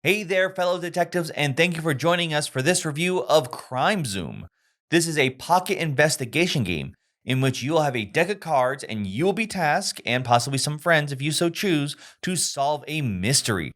Hey there, fellow detectives, and thank you for joining us for this review of Crime Zoom. This is a pocket investigation game in which you'll have a deck of cards and you'll be tasked, and possibly some friends if you so choose, to solve a mystery.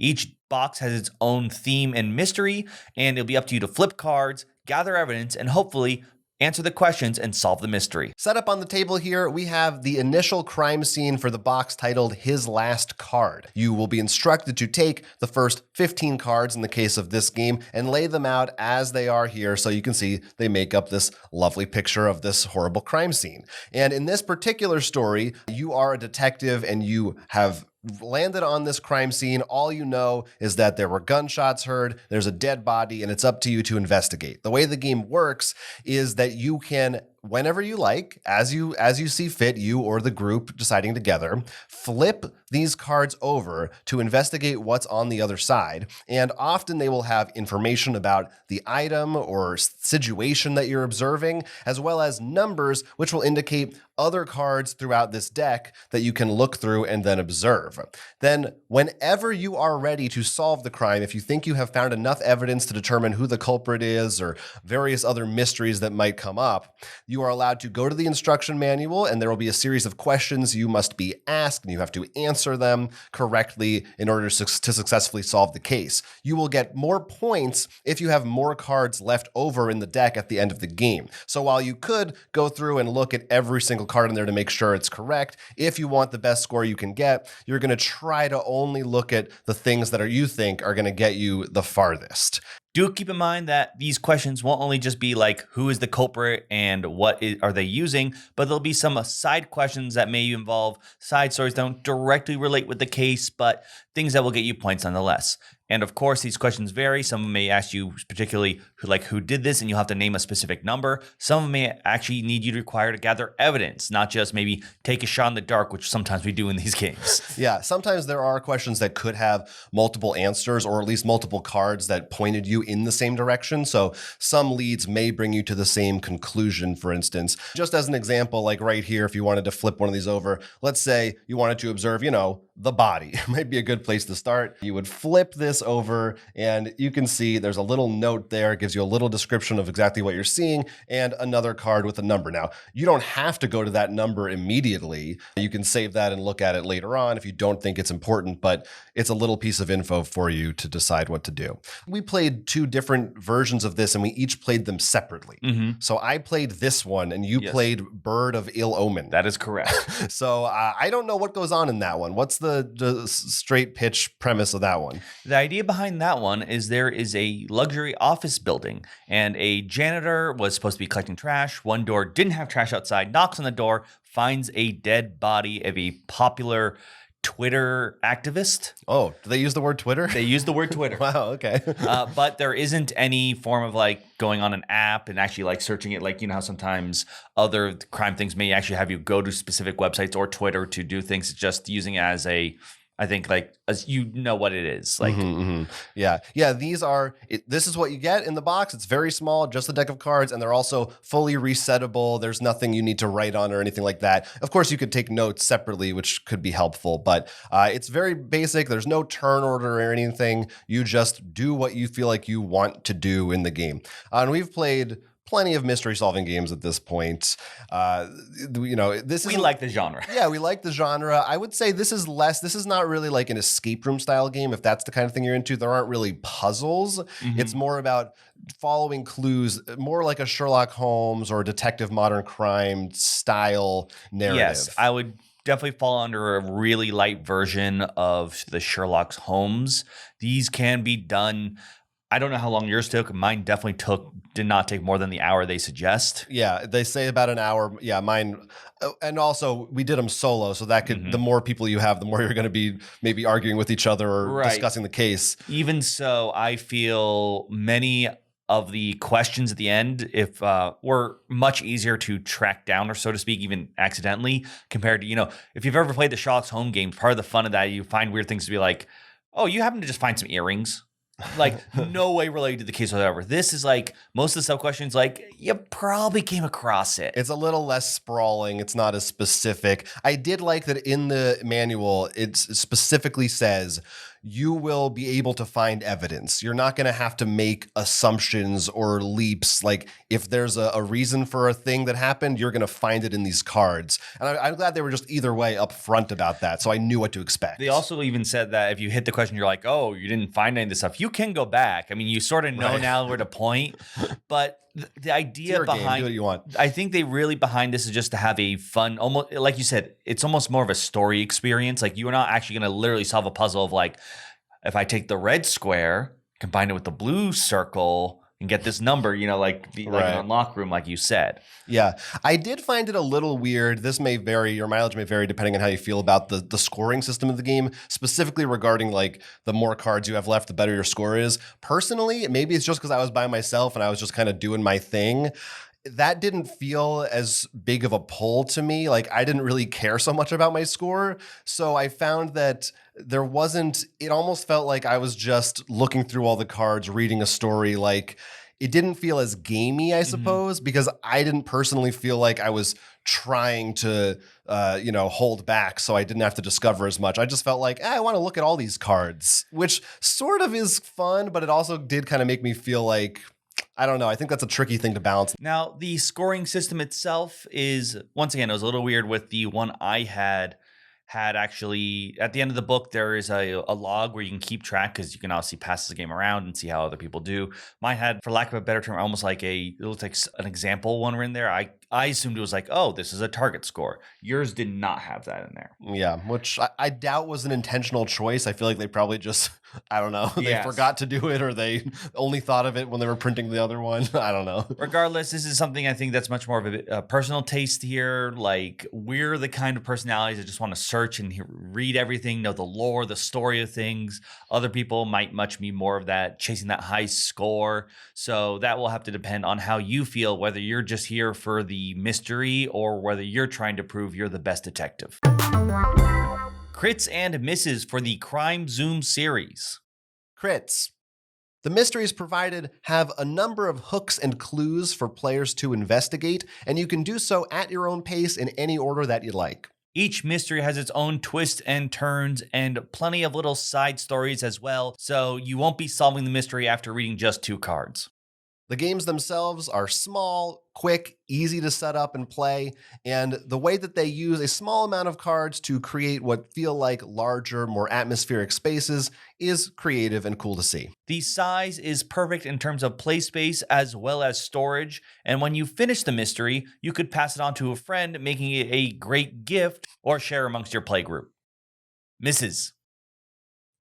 Each box has its own theme and mystery, and it'll be up to you to flip cards, gather evidence, and hopefully answer the questions and solve the mystery. Set up on the table here, we have the initial crime scene for the box titled His Last Card. You will be instructed to take the first 15 cards in the case of this game and lay them out as they are here so you can see they make up this lovely picture of this horrible crime scene. And in this particular story, you are a detective and you have landed on this crime scene. All you know is that there were gunshots heard, there's a dead body, and it's up to you to investigate. The way the game works is that you can, whenever you like, as you see fit, you or the group deciding together, flip these cards over to investigate what's on the other side. And often they will have information about the item or situation that you're observing, as well as numbers which will indicate other cards throughout this deck that you can look through and then observe. Then whenever you are ready to solve the crime, if you think you have found enough evidence to determine who the culprit is or various other mysteries that might come up, you are allowed to go to the instruction manual and there will be a series of questions you must be asked and you have to answer them correctly in order to successfully solve the case. You will get more points if you have more cards left over in the deck at the end of the game. So while you could go through and look at every single card in there to make sure it's correct, if you want the best score you can get, you're going to try to only look at the things that you think are going to get you the farthest. Do keep in mind that these questions won't only just be like, who is the culprit and are they using, but there'll be some side questions that may involve side stories that don't directly relate with the case, but things that will get you points nonetheless. And of course, these questions vary. Some may ask you particularly who did this, and you'll have to name a specific number. Some may actually need you to require to gather evidence, not just maybe take a shot in the dark, which sometimes we do in these games. Yeah, sometimes there are questions that could have multiple answers or at least multiple cards that pointed you in the same direction. So some leads may bring you to the same conclusion, for instance. Just as an example, like right here, if you wanted to flip one of these over, let's say you wanted to observe, the body. It might be a good place to start. You would flip this over and you can see there's a little note there. It gives you a little description of exactly what you're seeing and another card with a number. Now, you don't have to go to that number immediately. You can save that and look at it later on if you don't think it's important, but it's a little piece of info for you to decide what to do. We played two different versions of this and we each played them separately. Mm-hmm. So I played this one and you played Bird of Ill Omen. That is correct. So I don't know what goes on in that one. What's the straight pitch premise of that one? The idea behind that one is there is a luxury office building and a janitor was supposed to be collecting trash. One door didn't have trash outside, knocks on the door, finds a dead body of a popular Twitter activist. Oh, do they use the word Twitter? They use the word Twitter. Wow, okay. But there isn't any form of going on an app and actually searching it. How sometimes other crime things may actually have you go to specific websites or Twitter to do things, just using it as as what it is. Yeah. This is what you get in the box. It's very small, just a deck of cards, and they're also fully resettable. There's nothing you need to write on or anything like that. Of course, you could take notes separately, which could be helpful, but it's very basic. There's no turn order or anything. You just do what you feel like you want to do in the game. And we've played plenty of mystery solving games at this point. We like the genre. Yeah, we like the genre. I would say this is not really like an escape room style game. If that's the kind of thing you're into, there aren't really puzzles. Mm-hmm. It's more about following clues, more like a Sherlock Holmes or Detective Modern Crime style narrative. Yes, I would definitely fall under a really light version of the Sherlock Holmes. These can be done. I don't know how long yours took. Mine definitely did not take more than the hour they suggest. Yeah, they say about an hour. Yeah, mine. And also, we did them solo, so that could, the more people you have, the more you're going to be maybe arguing with each other or discussing the case. Even so, I feel many of the questions at the end, were much easier to track down, or so to speak, even accidentally, compared to, if you've ever played the Sherlock Holmes games, part of the fun of that, you find weird things to be like, oh, you happen to just find some earrings. No way related to the case whatsoever. This is most of the sub questions, you probably came across it. It's a little less sprawling. It's not as specific. I did like that in the manual, it specifically says you will be able to find evidence. You're not going to have to make assumptions or leaps. Like if there's a reason for a thing that happened, you're going to find it in these cards. And I'm glad they were just either way upfront about that, so I knew what to expect. They also even said that if you hit the question, you're like, oh, you didn't find any of this stuff. You can go back. I mean, you sort of know now where to point, but the idea behind, do what you want. I think they really behind this is just to have a fun, almost like you said, it's almost more of a story experience. Like you're not actually going to literally solve a puzzle of like, if I take the red square, combine it with the blue circle, and get this number, like an unlock room, like you said. Yeah. I did find it a little weird. This may vary, your mileage may vary depending on how you feel about the scoring system of the game, specifically regarding like the more cards you have left, the better your score is. Personally, maybe it's just because I was by myself and I was just kind of doing my thing. That didn't feel as big of a pull to me. Like I didn't really care so much about my score. So I found that it almost felt like I was just looking through all the cards, reading a story. Like it didn't feel as gamey, I suppose, because I didn't personally feel like I was trying to, hold back so I didn't have to discover as much. I just felt like, I want to look at all these cards, which sort of is fun, but it also did kind of make me feel like, I don't know. I think that's a tricky thing to balance. Now, the scoring system itself is, once again, it was a little weird with the one I had actually, at the end of the book, there is a log where you can keep track because you can obviously pass the game around and see how other people do. Mine had, for lack of a better term, almost like it looks like an example one in there. I assumed it was like, oh, this is a target score. Yours did not have that in there. Yeah, which I doubt was an intentional choice. I feel like they probably just, I don't know, they forgot to do it or they only thought of it when they were printing the other one. I don't know. Regardless, this is something I think that's much more of a personal taste here. Like we're the kind of personalities that just want to search and read everything, know the lore, the story of things. Other people might much be more of that, chasing that high score. So that will have to depend on how you feel, whether you're just here for the mystery or whether you're trying to prove you're the best detective. Crits and misses for the Crime Zoom series. Crits. The mysteries provided have a number of hooks and clues for players to investigate, and you can do so at your own pace in any order that you like. Each mystery has its own twists and turns and plenty of little side stories as well, so you won't be solving the mystery after reading just 2 cards. The games themselves are small, quick, easy to set up and play, and the way that they use a small amount of cards to create what feel like larger, more atmospheric spaces is creative and cool to see. The size is perfect in terms of play space as well as storage, and when you finish the mystery, you could pass it on to a friend, making it a great gift or share amongst your play group. Misses.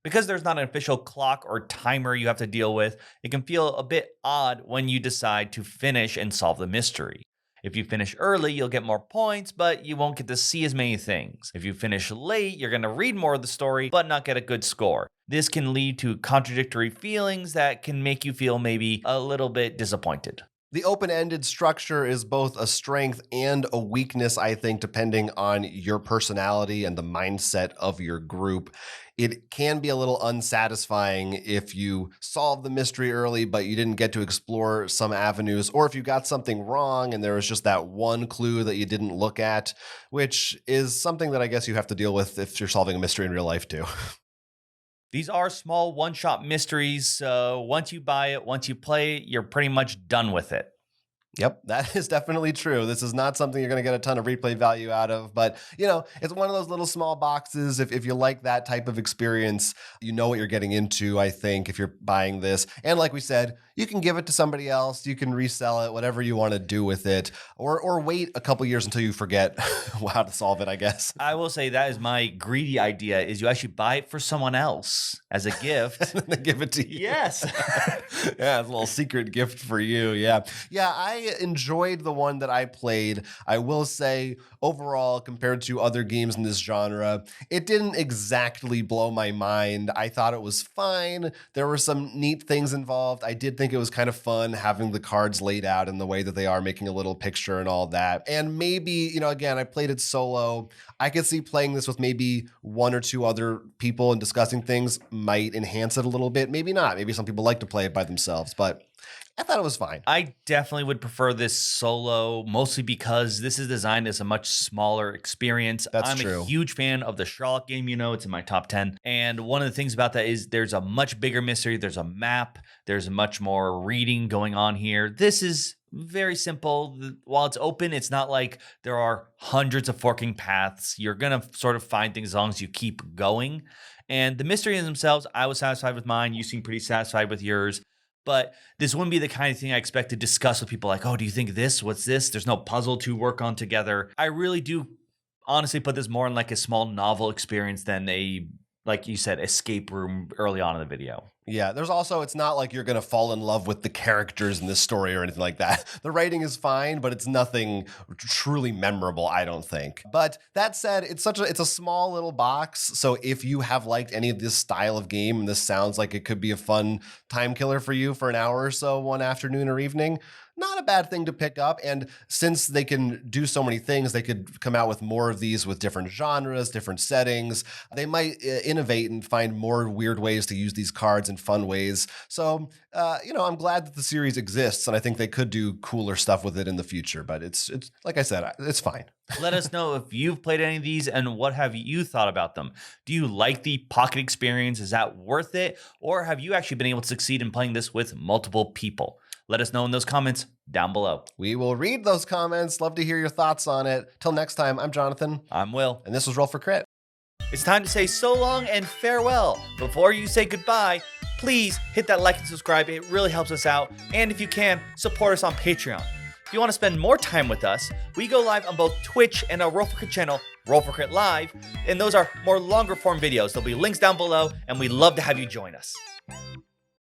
Because there's not an official clock or timer you have to deal with, it can feel a bit odd when you decide to finish and solve the mystery. If you finish early, you'll get more points, but you won't get to see as many things. If you finish late, you're going to read more of the story, but not get a good score. This can lead to contradictory feelings that can make you feel maybe a little bit disappointed. The open-ended structure is both a strength and a weakness, I think, depending on your personality and the mindset of your group. It can be a little unsatisfying if you solve the mystery early, but you didn't get to explore some avenues, or if you got something wrong and there was just that one clue that you didn't look at, which is something that I guess you have to deal with if you're solving a mystery in real life too. These are small one-shot mysteries, so once you buy it, once you play it, you're pretty much done with it. Yep, that is definitely true. This is not something you're going to get a ton of replay value out of, but it's one of those little small boxes. If you like that type of experience, you know what you're getting into, I think, if you're buying this. And like we said, you can give it to somebody else, you can resell it, whatever you want to do with it, or wait a couple years until you forget how to solve it, I guess. I will say that is my greedy idea, is you actually buy it for someone else as a gift. And then they give it to you. Yes. Yeah, it's a little secret gift for you. Yeah, I enjoyed the one that I played. I will say, overall, compared to other games in this genre, it didn't exactly blow my mind. I thought it was fine. There were some neat things involved. I did think it was kind of fun having the cards laid out in the way that they are, making a little picture and all that. And maybe, again, I played it solo. I could see playing this with maybe 1 or 2 other people and discussing things might enhance it a little bit. Maybe not. Maybe some people like to play it by themselves, but I thought it was fine. I definitely would prefer this solo, mostly because this is designed as a much smaller experience. That's I'm true. a huge fan of the Sherlock game, it's in my top 10. And one of the things about that is there's a much bigger mystery. There's a map. There's much more reading going on here. This is very simple. While it's open, it's not like there are hundreds of forking paths. You're going to sort of find things as long as you keep going. And the mysteries themselves, I was satisfied with mine. You seem pretty satisfied with yours. But this wouldn't be the kind of thing I expect to discuss with people like, oh, do you think this? What's this? There's no puzzle to work on together. I really do honestly put this more in like a small novel experience than a, like you said, escape room early on in the video. Yeah, there's also, it's not like you're going to fall in love with the characters in this story or anything like that. The writing is fine, but it's nothing truly memorable, I don't think. But that said, it's a small little box. So if you have liked any of this style of game, and this sounds like it could be a fun time killer for you for an hour or so, one afternoon or evening, not a bad thing to pick up. And since they can do so many things, they could come out with more of these with different genres, different settings. They might innovate and find more weird ways to use these cards in fun ways. So, I'm glad that the series exists, and I think they could do cooler stuff with it in the future. But it's like I said, it's fine. Let us know if you've played any of these and what have you thought about them. Do you like the pocket experience? Is that worth it? Or have you actually been able to succeed in playing this with multiple people? Let us know in those comments down below. We will read those comments. Love to hear your thoughts on it. Till next time, I'm Jonathan. I'm Will. And this was Roll for Crit. It's time to say so long and farewell. Before you say goodbye, please hit that like and subscribe. It really helps us out. And if you can, support us on Patreon. If you want to spend more time with us, we go live on both Twitch and our Roll for Crit channel, Roll for Crit Live. And those are more longer form videos. There'll be links down below, and we'd love to have you join us.